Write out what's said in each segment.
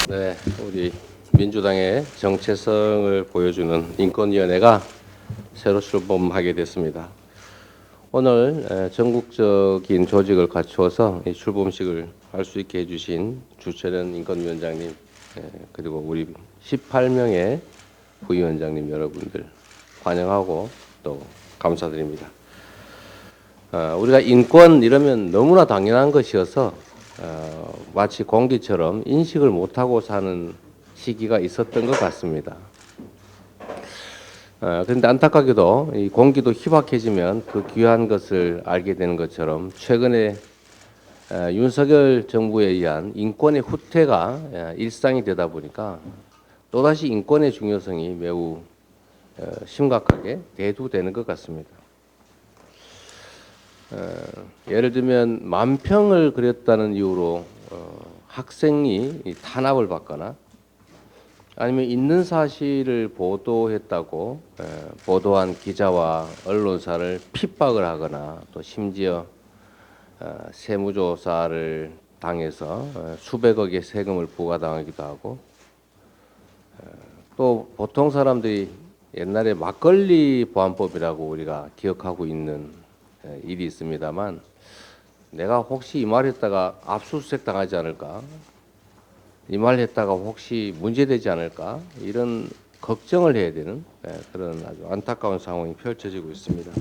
네, 우리 민주당의 정체성을 보여주는 인권위원회가 새로 출범하게 됐습니다. 오늘 전국적인 조직을 갖추어서 이 출범식을 할 수 있게 해주신 주철현 인권위원장님, 그리고 우리 18명의 부위원장님 여러분들 환영하고 또 감사드립니다. 우리가 인권 이러면 너무나 당연한 것이어서 마치 공기처럼 인식을 못하고 사는 시기가 있었던 것 같습니다. 그런데 안타깝게도 이 공기도 희박해지면 그 귀한 것을 알게 되는 것처럼 최근에 윤석열 정부에 의한 인권의 후퇴가 일상이 되다 보니까 또다시 인권의 중요성이 매우 심각하게 대두되는 것 같습니다. 예를 들면 만평을 그렸다는 이유로 학생이 탄압을 받거나 아니면 있는 사실을 보도했다고 보도한 기자와 언론사를 핍박을 하거나 또 심지어 세무조사를 당해서 수백억의 세금을 부과당하기도 하고 또 보통 사람들이 옛날에 막걸리 보안법이라고 우리가 기억하고 있는 일이 있습니다만 내가 혹시 이 말 했다가 압수수색 당하지 않을까, 이 말 했다가 혹시 문제되지 않을까 이런 걱정을 해야 되는 그런 아주 안타까운 상황이 펼쳐지고 있습니다.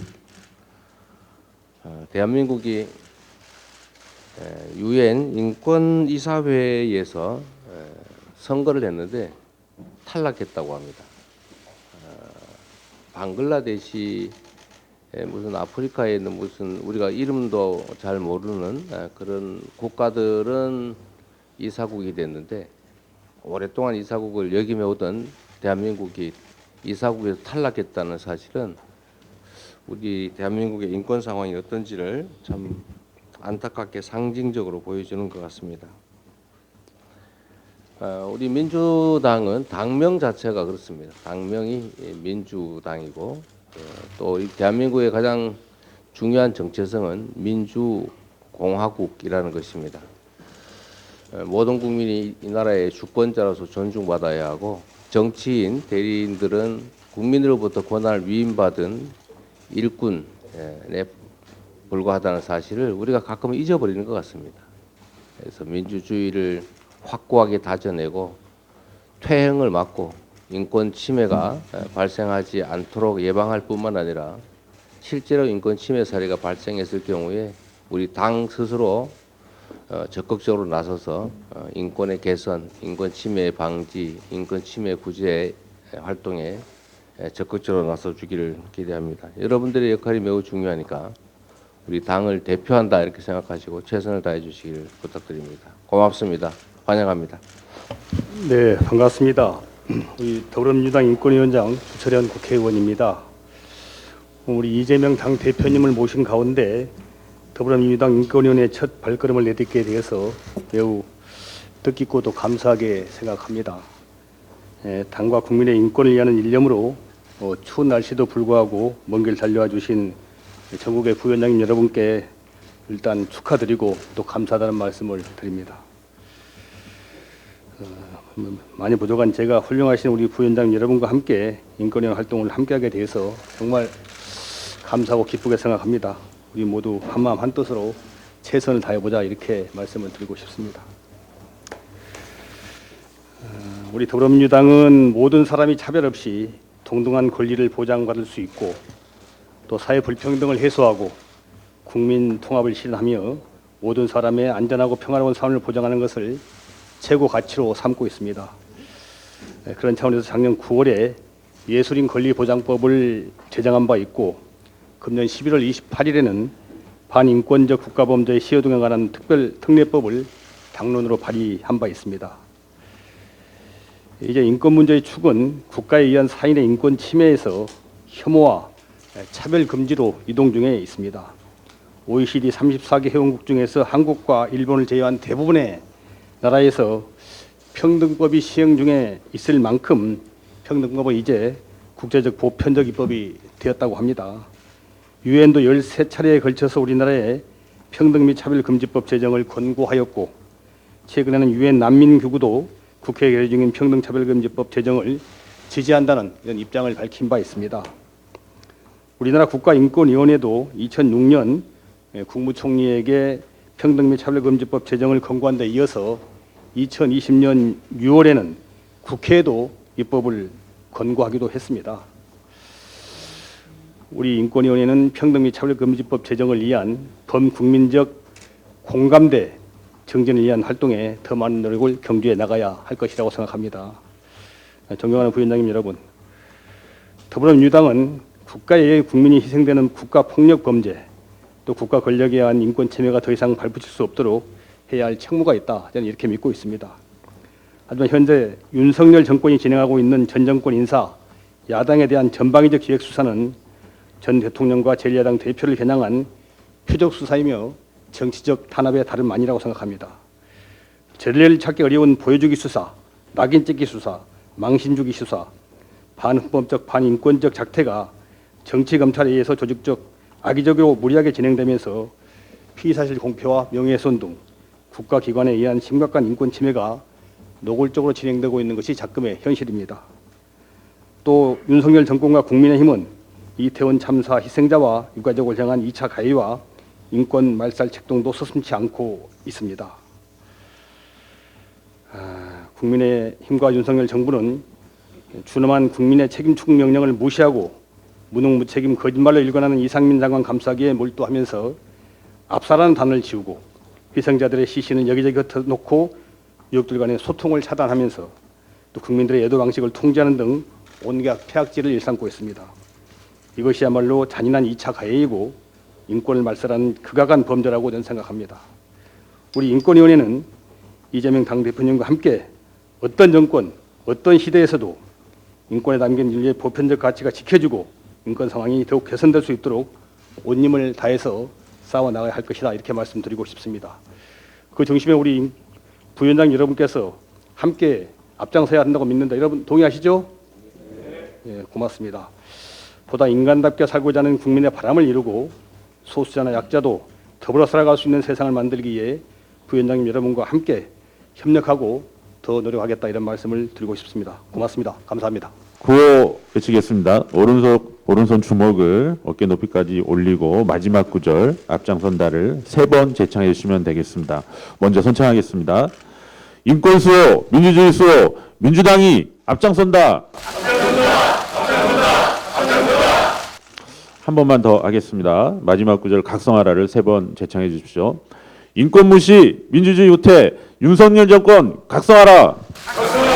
대한민국이 UN 인권이사회에서 선거를 했는데 탈락했다고 합니다. 방글라데시 무슨 아프리카에 있는 무슨 우리가 이름도 잘 모르는 그런 국가들은 이사국이 됐는데 오랫동안 이사국을 역임해 오던 대한민국이 이사국에서 탈락했다는 사실은 우리 대한민국의 인권 상황이 어떤지를 참 안타깝게 상징적으로 보여주는 것 같습니다. 우리 민주당은 당명 자체가 그렇습니다. 당명이 민주당이고 또 대한민국의 가장 중요한 정체성은 민주공화국이라는 것입니다. 모든 국민이 이 나라의 주권자로서 존중받아야 하고 정치인, 대리인들은 국민으로부터 권한을 위임받은 일꾼에 불과하다는 사실을 우리가 가끔 잊어버리는 것 같습니다. 그래서 민주주의를 확고하게 다져내고 퇴행을 막고 인권 침해가 발생하지 않도록 예방할 뿐만 아니라 실제로 인권 침해 사례가 발생했을 경우에 우리 당 스스로 적극적으로 나서서 인권의 개선, 인권 침해 방지, 인권 침해 구제 활동에 적극적으로 나서주기를 기대합니다. 여러분들의 역할이 매우 중요하니까 우리 당을 대표한다 이렇게 생각하시고 최선을 다해 주시길 부탁드립니다. 고맙습니다. 환영합니다. 네, 반갑습니다. 우리 더불어민주당 인권위원장 주철현 국회의원입니다. 우리 이재명 당 대표님을 모신 가운데 더불어민주당 인권위원회 첫 발걸음을 내딛게 되어서 매우 뜻깊고 또 감사하게 생각합니다. 당과 국민의 인권을 위하는 일념으로 추운 날씨도 불구하고 먼 길 달려와 주신 전국의 부위원장님 여러분께 일단 축하드리고 또 감사하다는 말씀을 드립니다. 많이 부족한 제가 훌륭하신 우리 부위원장 여러분과 함께 인권위원 활동을 함께하게 돼서 정말 감사하고 기쁘게 생각합니다. 우리 모두 한마음 한뜻으로 최선을 다해보자 이렇게 말씀을 드리고 싶습니다. 우리 더불어민주당은 모든 사람이 차별 없이 동등한 권리를 보장받을 수 있고 또 사회 불평등을 해소하고 국민 통합을 실현하며 모든 사람의 안전하고 평화로운 삶을 보장하는 것을 최고 가치로 삼고 있습니다. 그런 차원에서 작년 9월에 예술인 권리보장법을 제정한 바 있고 금년 11월 28일에는 반인권적 국가범죄의 시효 등에 관한 특례법을 당론으로 발의한 바 있습니다. 이제 인권 문제의 축은 국가에 의한 사인의 인권 침해에서 혐오와 차별 금지로 이동 중에 있습니다. OECD 34개 회원국 중에서 한국과 일본을 제외한 대부분의 나라에서 평등법이 시행 중에 있을 만큼 평등법은 이제 국제적 보편적 입법이 되었다고 합니다. 유엔도 13차례에 걸쳐서 우리나라에 평등 및 차별금지법 제정을 권고하였고 최근에는 유엔 난민기구도 국회에 계류 중인 평등차별금지법 제정을 지지한다는 이런 입장을 밝힌 바 있습니다. 우리나라 국가인권위원회도 2006년 국무총리에게 평등 및 차별금지법 제정을 권고한 데 이어서 2020년 6월에는 국회에도 입법을 권고하기도 했습니다. 우리 인권위원회는 평등 및 차별금지법 제정을 위한 범국민적 공감대 정진을 위한 활동에 더 많은 노력을 경주해 나가야 할 것이라고 생각합니다. 존경하는 부위원장님 여러분, 더불어민주당은 국가에 의해 국민이 희생되는 국가폭력 범죄, 또 국가 권력에 의한 인권 침해가 더 이상 발붙일 수 없도록 해야 할 책무가 있다, 저는 이렇게 믿고 있습니다. 하지만 현재 윤석열 정권이 진행하고 있는 전 정권 인사, 야당에 대한 전방위적 기획 수사는 전 대통령과 제1야당 대표를 겨냥한 표적 수사이며 정치적 탄압의 다름 아니라고 생각합니다. 전례를 찾기 어려운 보여주기 수사, 낙인 찍기 수사, 망신 주기 수사, 반헌법적 반인권적 작태가 정치 검찰에 의해서 조직적 악의적으로 무리하게 진행되면서 피의사실 공표와 명예훼손 등 국가기관에 의한 심각한 인권 침해가 노골적으로 진행되고 있는 것이 작금의 현실입니다. 또 윤석열 정권과 국민의힘은 이태원 참사 희생자와 유가족을 향한 2차 가해와 인권 말살 책동도 서슴지 않고 있습니다. 국민의힘과 윤석열 정부는 준엄한 국민의 책임 추구 명령을 무시하고 무능무책임 거짓말로 일관하는 이상민 장관 감싸기에 몰두하면서 압사라는 단어를 지우고 희생자들의 시신을 여기저기 흩어놓고 유족들 간의 소통을 차단하면서 또 국민들의 애도 방식을 통제하는 등 온갖 폐악질을 일삼고 있습니다. 이것이야말로 잔인한 2차 가해이고 인권을 말살하는 극악한 범죄라고 저는 생각합니다. 우리 인권위원회는 이재명 당대표님과 함께 어떤 정권, 어떤 시대에서도 인권에 담긴 인류의 보편적 가치가 지켜지고 인권 상황이 더욱 개선될 수 있도록 온 힘을 다해서 싸워나가야 할 것이다, 이렇게 말씀드리고 싶습니다. 그 중심에 우리 부위원장 여러분께서 함께 앞장서야 한다고 믿는다. 여러분 동의하시죠? 예, 고맙습니다. 보다 인간답게 살고자 하는 국민의 바람을 이루고 소수자나 약자도 더불어 살아갈 수 있는 세상을 만들기 위해 부위원장님 여러분과 함께 협력하고 더 노력하겠다, 이런 말씀을 드리고 싶습니다. 고맙습니다. 감사합니다. 구호 외치겠습니다. 오른손 주먹을 어깨 높이까지 올리고 마지막 구절 앞장선다를 3번 재창해 주시면 되겠습니다. 먼저 선창하겠습니다. 인권 수호, 민주주의 수호, 민주당이 앞장선다. 한 번만 더 하겠습니다. 마지막 구절 각성하라를 3번 재창해 주십시오. 인권 무시, 민주주의 후퇴, 윤석열 정권 각성하라. 각성하라.